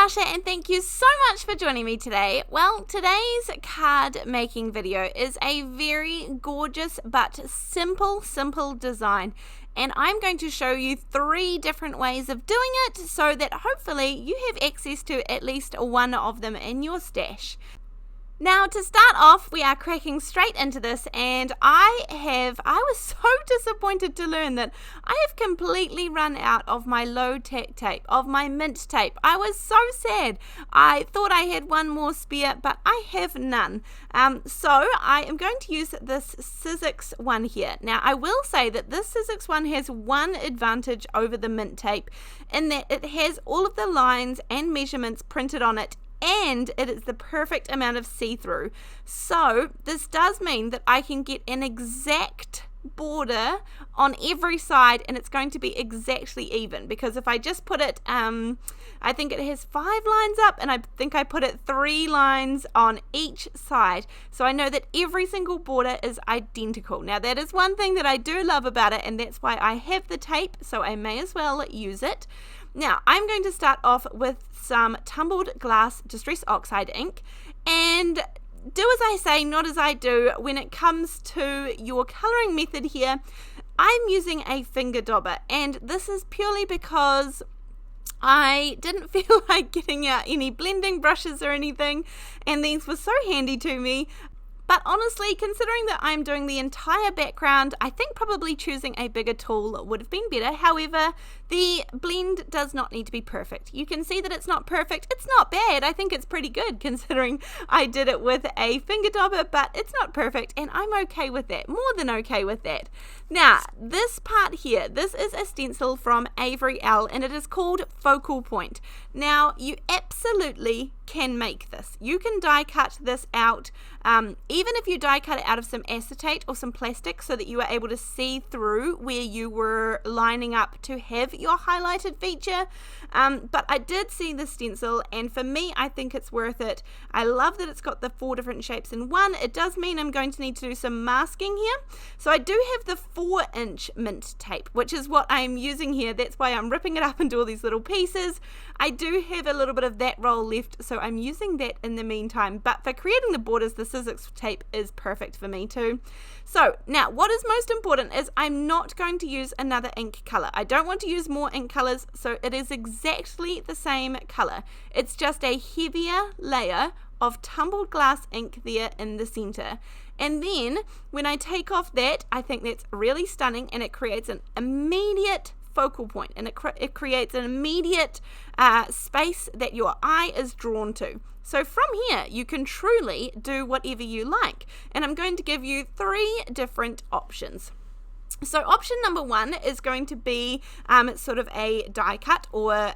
Natasha and thank you so much for joining me today. Well, today's card making video is a very gorgeous but simple design, and I'm going to show you 3 different ways of doing it so that hopefully you have access to at least one of them in your stash. Now, to start off, we are cracking straight into this, and I was so disappointed to learn that I have completely run out of my low tack tape, of my mint tape. I was so sad. I thought I had one more spare, but I have none. So I am going to use this Sizzix one here. Now, I will say that this Sizzix one has one advantage over the mint tape in that it has all of the lines and measurements printed on it, and it is the perfect amount of see-through. So this does mean that I can get an exact border on every side, and it's going to be exactly even, because if I just put it, I think it has 5 lines up, and I think I put it 3 lines on each side, so I know that every single border is identical. Now that is one thing that I do love about it, and that's why I have the tape, so I may as well use it. Now, I'm going to start off with some tumbled glass Distress Oxide ink, and do as I say, not as I do. When it comes to your colouring method here, I'm using a finger dauber, and this is purely because I didn't feel like getting out any blending brushes or anything, and these were so handy to me. But honestly, considering that I'm doing the entire background, I think probably choosing a bigger tool would have been better. However, the blend does not need to be perfect. You can see that it's not perfect. It's not bad. I think it's pretty good considering I did it with a finger dauber, but it's not perfect, and I'm okay with that. More than okay with that. Now, this part here, this is a stencil from Avery, Elle, and it is called Focal Point. Now, you absolutely can make this. You can die cut this out, even if you die cut it out of some acetate or some plastic so that you are able to see through where you were lining up to have your highlighted feature. But I did see the stencil, and for me, I think it's worth it. I love that it's got the 4 different shapes in one. It does mean I'm going to need to do some masking here. So I do have the 4-inch mint tape, which is what I'm using here. That's why I'm ripping it up into all these little pieces. I do have a little bit of that roll left, so I'm using that in the meantime. But for creating the borders, the Sizzix tape is perfect for me too. So now what is most important is I'm not going to use another ink color. I don't want to use more ink colors, so it is exactly the same color. It's just a heavier layer of tumbled glass ink there in the center. And then when I take off that, I think that's really stunning, and it creates an immediate focal point, and it creates an immediate space that your eye is drawn to. So from here you can truly do whatever you like, and I'm going to give you 3 different options. So option number 1 is going to be sort of a die cut, or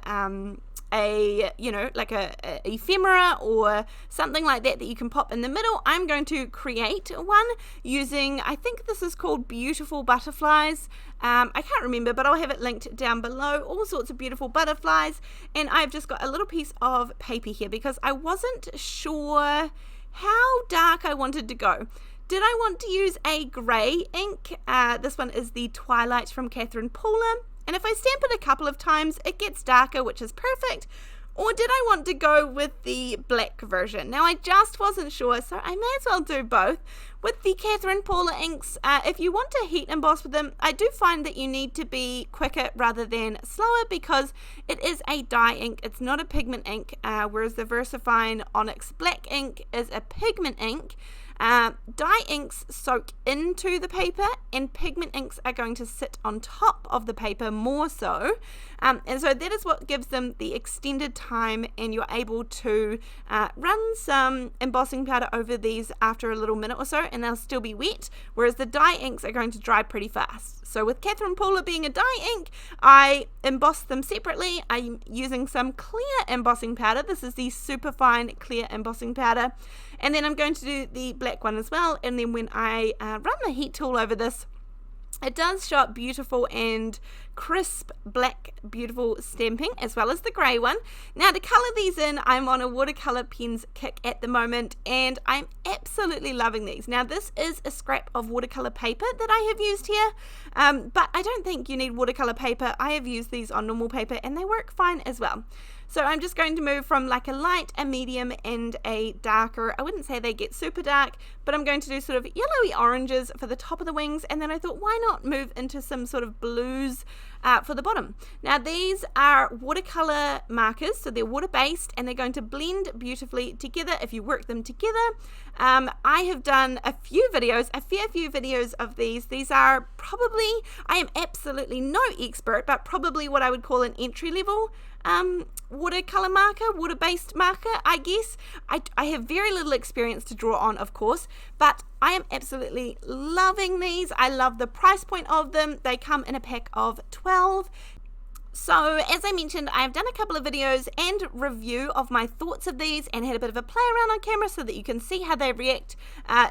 like a ephemera or something like that you can pop in the middle. I'm going to create one using, I think this is called Beautiful Butterflies. I can't remember, but I'll have it linked down below. All sorts of beautiful butterflies, and I've just got a little piece of paper here because I wasn't sure how dark I wanted to go. Did I want to use a grey ink? This one is the Twilight from Paula. And if I stamp it a couple of times, it gets darker, which is perfect. Or did I want to go with the black version? Now, I just wasn't sure, so I may as well do both. With the Paula inks, if you want to heat emboss with them, I do find that you need to be quicker rather than slower, because it is a dye ink. It's not a pigment ink, whereas the VersaFine Onyx black ink is a pigment ink. Dye inks soak into the paper, and pigment inks are going to sit on top of the paper more so, and so that is what gives them the extended time, and you're able to run some embossing powder over these after a little minute or so, and they'll still be wet, whereas the dye inks are going to dry pretty fast. So with Paula being a dye ink, I emboss them separately. I'm using some clear embossing powder. This is the super fine clear embossing powder, and then I'm going to do the black one as well. And then when I run the heat tool over this, it does show up beautiful and crisp black, beautiful stamping, as well as the grey one. Now to colour these in, I'm on a watercolour pens kick at the moment, and I'm absolutely loving these. Now this is a scrap of watercolour paper that I have used here, but I don't think you need watercolour paper. I have used these on normal paper and they work fine as well. So I'm just going to move from like a light, a medium, and a darker. I wouldn't say they get super dark, but I'm going to do sort of yellowy oranges for the top of the wings, and then I thought, why not move into some sort of blues for the bottom. Now these are watercolor markers, so they're water-based, and they're going to blend beautifully together if you work them together. I have done a fair few videos of these. These are probably, I am absolutely no expert, but probably what I would call an entry-level watercolor marker, water-based marker, I guess. I have very little experience to draw on, of course, but I am absolutely loving these. I love the price point of them. They come in a pack of 12. So as I mentioned, I've done a couple of videos and review of my thoughts of these and had a bit of a play around on camera so that you can see how they react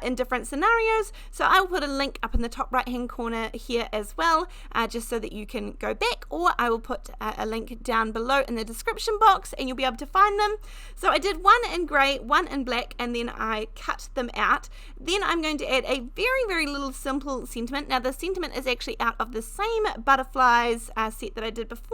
in different scenarios. So I will put a link up in the top right hand corner here as well, just so that you can go back, or I will put a link down below in the description box and you'll be able to find them. So I did one in grey, one in black, and then I cut them out. Then I'm going to add a very little simple sentiment. Now the sentiment is actually out of the same butterflies set that I did before.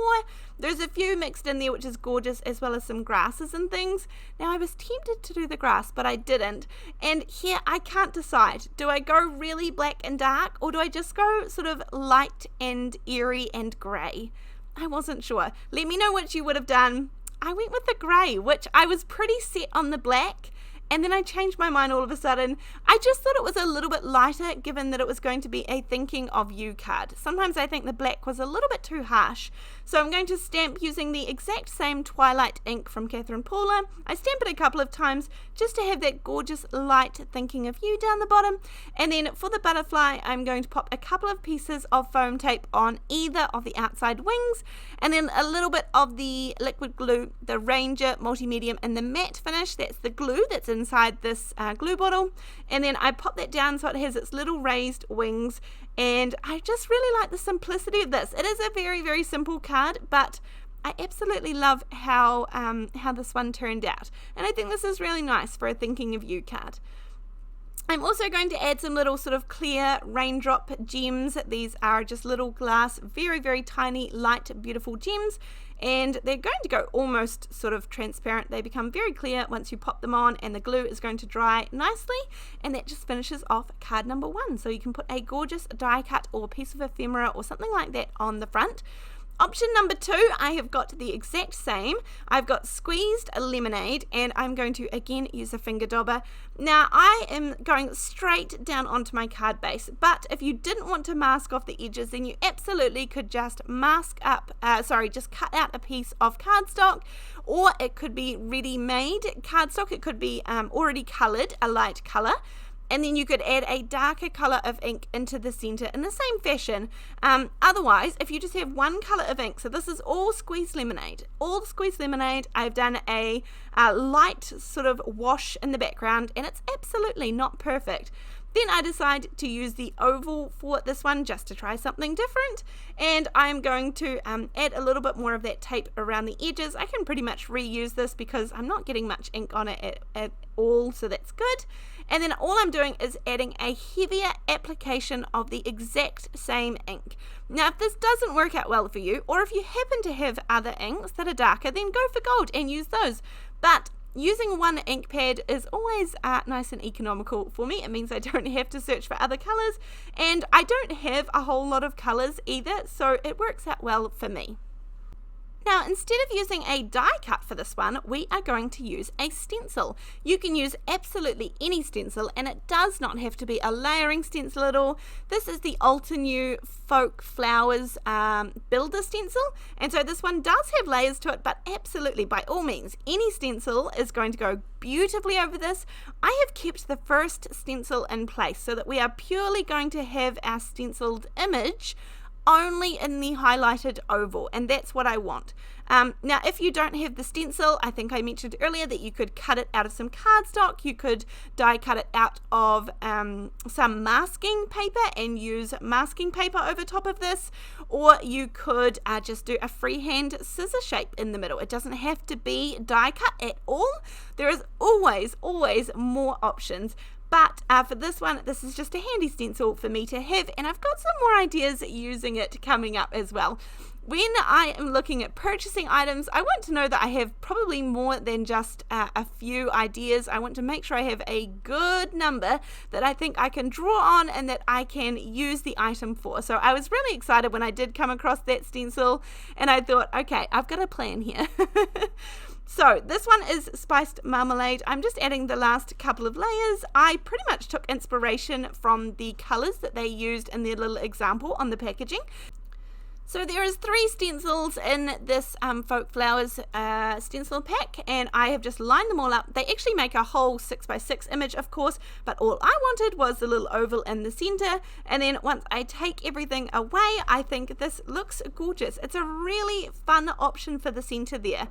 There's a few mixed in there, which is gorgeous, as well as some grasses and things. Now I was tempted to do the grass, but I didn't, and here I can't decide. Do I go really black and dark, or do I just go sort of light and airy and grey? I wasn't sure. Let me know what you would have done. I went with the grey, which I was pretty set on the black, and then I changed my mind all of a sudden. I just thought it was a little bit lighter, given that it was going to be a thinking of you card. Sometimes I think the black was a little bit too harsh. So I'm going to stamp using the exact same Twilight ink from Catherine Paula. I stamp it a couple of times just to have that gorgeous light thinking of you down the bottom. And then for the butterfly, I'm going to pop a couple of pieces of foam tape on either of the outside wings, and then a little bit of the liquid glue, the Ranger Multi-Medium, and the matte finish. That's the glue that's inside this glue bottle, and then I pop that down so it has its little raised wings. And I just really like the simplicity of this. It is a very simple card, but I absolutely love how this one turned out, and I think this is really nice for a thinking of you card. I'm also going to add some little sort of clear raindrop gems. These are just little glass, very tiny, light, beautiful gems, and they're going to go almost sort of transparent. They become very clear once you pop them on, and the glue is going to dry nicely, and that just finishes off card number 1. So you can put a gorgeous die cut or piece of ephemera or something like that on the front. Option number 2, I have got the exact same. I've got squeezed lemonade, and I'm going to again use a finger dauber. Now I am going straight down onto my card base, but if you didn't want to mask off the edges, then you absolutely could just just cut out a piece of cardstock, or it could be ready-made cardstock. It could be already coloured, a light colour. And then you could add a darker colour of ink into the centre in the same fashion. Otherwise, if you just have one colour of ink, so this is all squeezed lemonade. I've done a light sort of wash in the background, and it's absolutely not perfect. Then I decide to use the oval for this one just to try something different, and I'm going to add a little bit more of that tape around the edges. I can pretty much reuse this because I'm not getting much ink on it at all, so that's good. And then all I'm doing is adding a heavier application of the exact same ink. Now if this doesn't work out well for you, or if you happen to have other inks that are darker, then go for gold and use those. But using one ink pad is always nice and economical for me. It means I don't have to search for other colours, and I don't have a whole lot of colours either, so it works out well for me. Now, instead of using a die cut for this one, we are going to use a stencil. You can use absolutely any stencil, and it does not have to be a layering stencil at all. This is the Altenew Folk Flowers Builder Stencil, and so this one does have layers to it, but absolutely, by all means, any stencil is going to go beautifully over this. I have kept the first stencil in place so that we are purely going to have our stenciled image only in the highlighted oval, and that's what I want. Now if you don't have the stencil, I think I mentioned earlier that you could cut it out of some cardstock, you could die cut it out of some masking paper and use masking paper over top of this, or you could just do a freehand scissor shape in the middle. It doesn't have to be die cut at all. There is always more options. But for this one, this is just a handy stencil for me to have, and I've got some more ideas using it coming up as well. when I am looking at purchasing items, I want to know that I have probably more than just a few ideas. I want to make sure I have a good number that I think I can draw on and that I can use the item for. So I was really excited when I did come across that stencil, and I thought, okay, I've got a plan here. So this one is spiced marmalade. I'm just adding the last couple of layers. I pretty much took inspiration from the colors that they used in their little example on the packaging. So there is 3 stencils in this Folk Flowers stencil pack, and I have just lined them all up. They actually make a whole 6x6 image, of course, but all I wanted was the little oval in the center. And then once I take everything away, I think this looks gorgeous. It's a really fun option for the center there.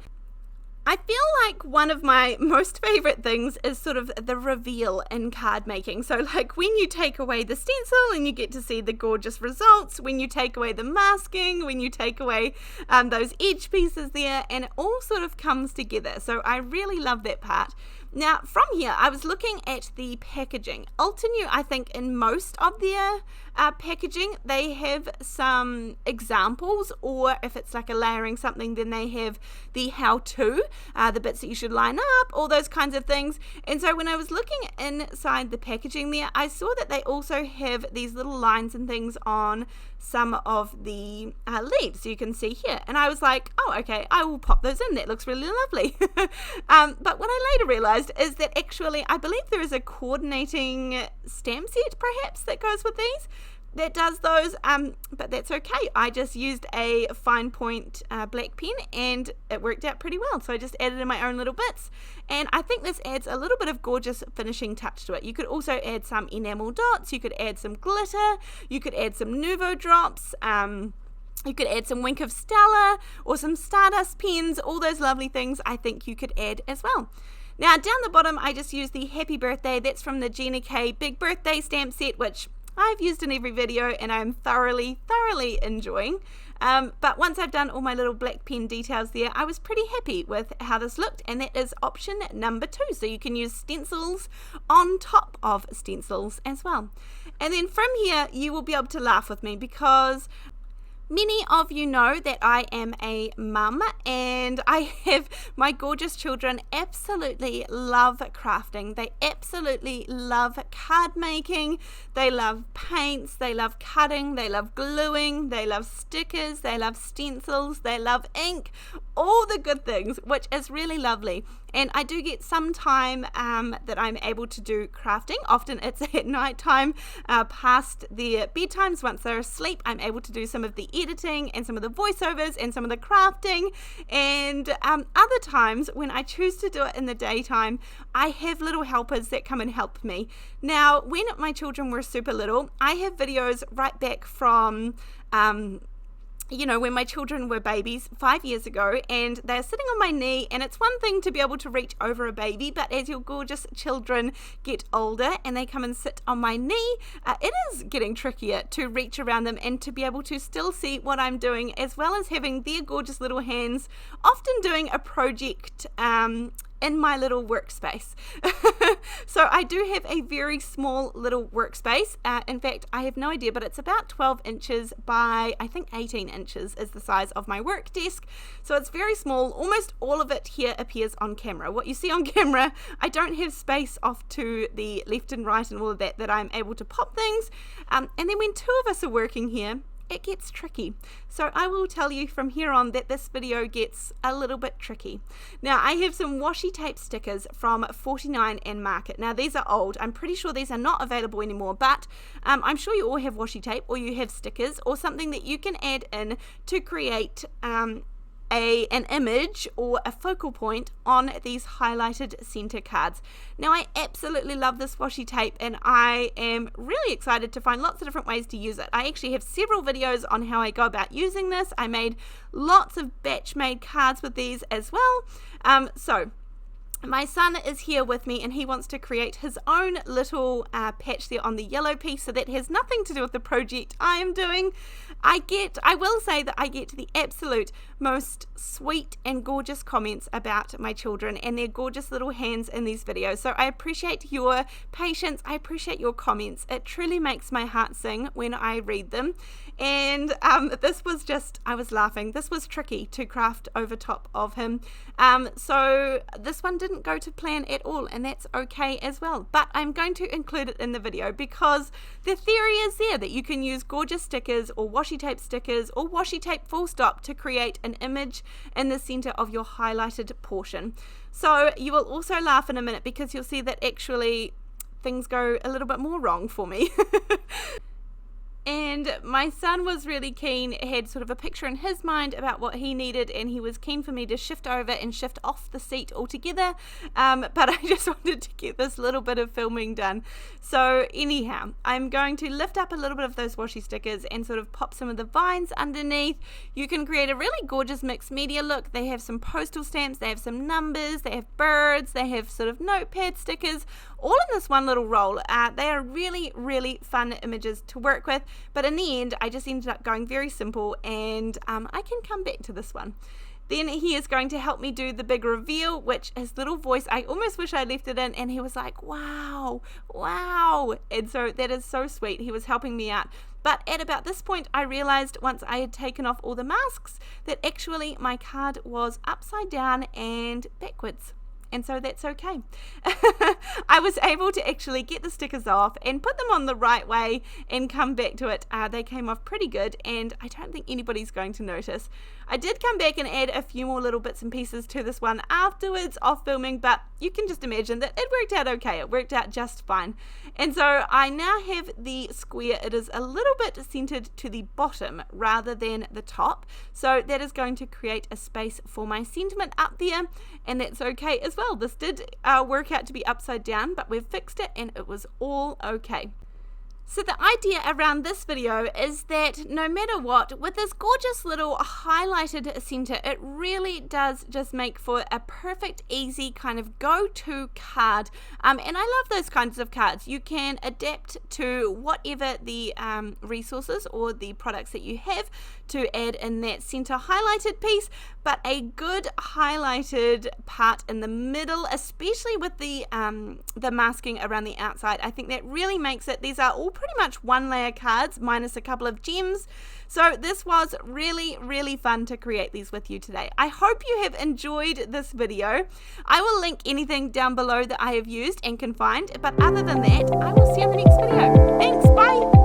I feel like one of my most favorite things is sort of the reveal in card making. So like when you take away the stencil and you get to see the gorgeous results, when you take away the masking, when you take away those edge pieces there, and it all sort of comes together. So I really love that part. Now from here, I was looking at the packaging. Altenew, I think in most of their packaging, they have some examples, or if it's like a layering something, then they have the how-to, the bits that you should line up, all those kinds of things. And so when I was looking inside the packaging there, I saw that they also have these little lines and things on some of the leaves, so you can see here. And I was like, oh, okay, I will pop those in. That looks really lovely. But what I later realized is that actually I believe there is a coordinating stamp set perhaps that goes with these that does those, but that's okay. I just used a fine point black pen and it worked out pretty well, so I just added in my own little bits, and I think this adds a little bit of gorgeous finishing touch to it. You could also add some enamel dots, you could add some glitter, you could add some Nuvo drops, you could add some Wink of Stella or some Stardust pens, all those lovely things I think you could add as well. Now down the bottom I just used the Happy Birthday. That's from the Gina K Big Birthday stamp set, which I've used in every video and I'm thoroughly enjoying. But once I've done all my little black pen details there, I was pretty happy with how this looked, and that is option number 2. So you can use stencils on top of stencils as well. And then from here you will be able to laugh with me, because many of you know that I am a mum, and I have my gorgeous children absolutely love crafting. They absolutely love card making, they love paints, they love cutting, they love gluing, they love stickers, they love stencils, they love ink, all the good things, which is really lovely. And I do get some time that I'm able to do crafting. Often it's at night time, past their bedtimes. Once they're asleep, I'm able to do some of the editing and some of the voiceovers and some of the crafting. And other times when I choose to do it in the daytime, I have little helpers that come and help me. Now, when my children were super little, I have videos right back from you know, when my children were babies 5 years ago, and they're sitting on my knee, and it's one thing to be able to reach over a baby, but as your gorgeous children get older and they come and sit on my knee, it is getting trickier to reach around them and to be able to still see what I'm doing, as well as having their gorgeous little hands, often doing a project in my little workspace. So I do have a very small little workspace. In fact, I have no idea, but it's about 12 inches by I think 18 inches is the size of my work desk. So it's very small. Almost all of it here appears on camera. What you see on camera, I don't have space off to the left and right and all of that I'm able to pop things. And then when 2 of us are working here, it gets tricky. So I will tell you from here on that this video gets a little bit tricky. Now I have some washi tape stickers from 49 and Market. Now these are old. I'm pretty sure these are not available anymore, but I'm sure you all have washi tape, or you have stickers, or something that you can add in to create an image or a focal point on these highlighted center cards. Now I absolutely love this washi tape, and I am really excited to find lots of different ways to use it. I actually have several videos on how I go about using this. I made lots of batch made cards with these as well. So my son is here with me, and he wants to create his own little patch there on the yellow piece, so that has nothing to do with the project I am doing. I will say that I get the absolute most sweet and gorgeous comments about my children and their gorgeous little hands in these videos. So I appreciate your patience. I appreciate your comments. It truly makes my heart sing when I read them. And this was just, I was laughing. This was tricky to craft over top of him. So this one didn't go to plan at all, and that's okay as well. But I'm going to include it in the video because the theory is there that you can use gorgeous stickers or washi tape stickers or washi tape full stop to create an image in the center of your highlighted portion. So you will also laugh in a minute because you'll see that actually things go a little bit more wrong for me. And my son was really keen, had sort of a picture in his mind about what he needed, and he was keen for me to shift over and shift off the seat altogether, but I just wanted to get this little bit of filming done. So anyhow, I'm going to lift up a little bit of those washi stickers and sort of pop some of the vines underneath. You can create a really gorgeous mixed media look. They have some postal stamps, they have some numbers, they have birds, they have sort of notepad stickers, all in this one little roll. They are really, really fun images to work with. But in the end, I just ended up going very simple, and I can come back to this one. Then he is going to help me do the big reveal, which his little voice, I almost wish I left it in, and he was like, wow, wow. And so that is so sweet. He was helping me out. But at about this point, I realized once I had taken off all the masks that actually my card was upside down and backwards. And so that's okay. I was able to actually get the stickers off and put them on the right way and come back to it. They came off pretty good, and I don't think anybody's going to notice. I did come back and add a few more little bits and pieces to this one afterwards off filming, but you can just imagine that it worked out okay. It worked out just fine. And so I now have the square. It is a little bit centered to the bottom rather than the top. So that is going to create a space for my sentiment up there, and that's okay as well. This did work out to be upside down, but we've fixed it and it was all okay. So the idea around this video is that no matter what, with this gorgeous little highlighted center, it really does just make for a perfect, easy kind of go-to card. And I love those kinds of cards. You can adapt to whatever the resources or the products that you have to add in that center highlighted piece, but a good highlighted part in the middle, especially with the masking around the outside, I think that really makes it. These are all pretty much one layer cards minus a couple of gems. So this was really, really fun to create these with you today. I hope you have enjoyed this video. I will link anything down below that I have used and can find, but other than that, I will see you in the next video. Thanks, bye!